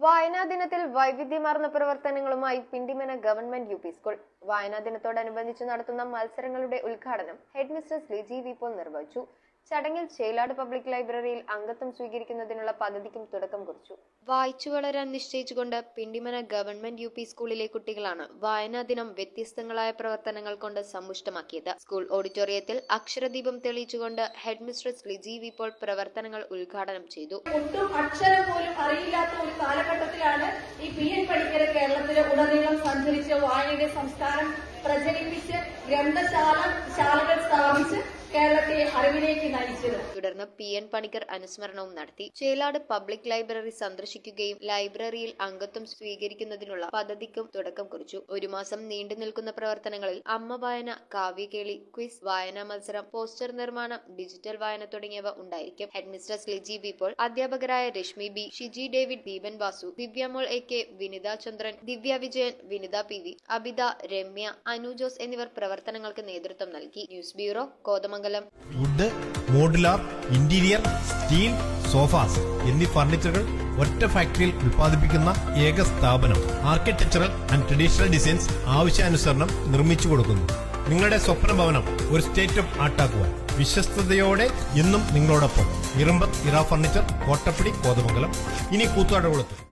വായനാ ദിനത്തിൽ വൈവിധ്യമാർന്ന പ്രവർത്തനങ്ങളുമായി Pindimana government U P school വായനാ ദിനത്തോടനുബന്ധിച്ച് നടത്തുന്ന മത്സരങ്ങളുടെ ഉദ്ഘാടനം head mister Liji V Paul നിർവഹിച്ചു. ചടങ്ങിൽ ചേലാട് പബ്ലിക് ലൈബ്രറിയിൽ അംഗത്വം സ്വീകരിക്കുന്നതിനുള്ള പദ്ധതിക്കും തുടക്കം കുറിച്ചു. വായിച്ചു വളരാൻ നിശ്ചയിച്ചുകൊണ്ട് പിണ്ടിമന ഗവൺമെന്റ് യു പി സ്കൂളിലെ കുട്ടികളാണ് വായനാ ദിനം വ്യത്യസ്തങ്ങളായ പ്രവർത്തനങ്ങൾ കൊണ്ട് സമ്പുഷ്ടമാക്കിയത്. സ്കൂൾ ഓഡിറ്റോറിയത്തിൽ അക്ഷരദീപം തെളിയിച്ചുകൊണ്ട് head mistress Liji V Paul പ്രവർത്തനങ്ങൾ ഉദ്ഘാടനം ചെയ്തു. ഒട്ടും അക്ഷരം പോലും അറിയില്ലാത്ത ഒരു കാലഘട്ടത്തിലാണ് ഈ PN പണിക്കർ കേരളത്തിലെ ഉടനീളം സഞ്ചരിച്ച് വായനയുടെ സംസ്കാരം പ്രചരിപ്പിച്ച് ഗ്രന്ഥശാലകൾ സ്ഥാപിച്ച് കേരളത്തെ അറിവിലേക്ക് നയിച്ചത്. തുടർന്ന് PN പണിക്കർ അനുസ്മരണവും നടത്തി. ചേലാട് പബ്ലിക് ലൈബ്രറി സന്ദർശിക്കുകയും ലൈബ്രറിയിൽ അംഗത്വം സ്വീകരിക്കുന്നതിനുള്ള പദ്ധതിക്കും തുടക്കം കുറിച്ചു. ഒരു മാസം നീണ്ടു നിൽക്കുന്ന പ്രവർത്തനങ്ങളിൽ അമ്മ വായന, കാവ്യകേളി, ക്വിസ്, വായനാ മത്സരം, പോസ്റ്റർ നിർമ്മാണം, ഡിജിറ്റൽ വായന തുടങ്ങിയവ ഉണ്ടായിരിക്കും. Head mister Liji V Paul, അധ്യാപകരായ Rashmi B, Shiji David, Deepan Vasu, Divyamol AK, Vinitha Chandran, Divya Vijayan, Vinitha PV, Abitha, Ramya, Anu Jose എന്നിവർ പ്രവർത്തനങ്ങൾക്ക് നേതൃത്വം നൽകി. News bureau, Kothamangalam. Wood, modular, interior, steel, sofas എന്നീ ഫർണിച്ചറുകൾ ഒറ്റ ഫാക്ടറിയിൽ ഉൽപ്പാദിപ്പിക്കുന്ന ഏക സ്ഥാപനം. ആർക്കിടെക്ചറൽ ആൻഡ് ട്രഡീഷണൽ ഡിസൈൻസ് ആവശ്യാനുസരണം നിർമ്മിച്ചു കൊടുക്കുന്നു. നിങ്ങളുടെ സ്വപ്ന ഭവനം ഒരു സ്റ്റേറ്റ് ഓഫ് ആർട്ടാക്കുവാൻ വിശ്വസ്തയോടെ എന്നും നിങ്ങളോടൊപ്പം. ഇറമ്പത്ത് ഇറ ഫർണിച്ചർ, കോട്ടപ്പടി, കോതമംഗലം. ഇനി കൂത്താട്ടുകുളത്ത്.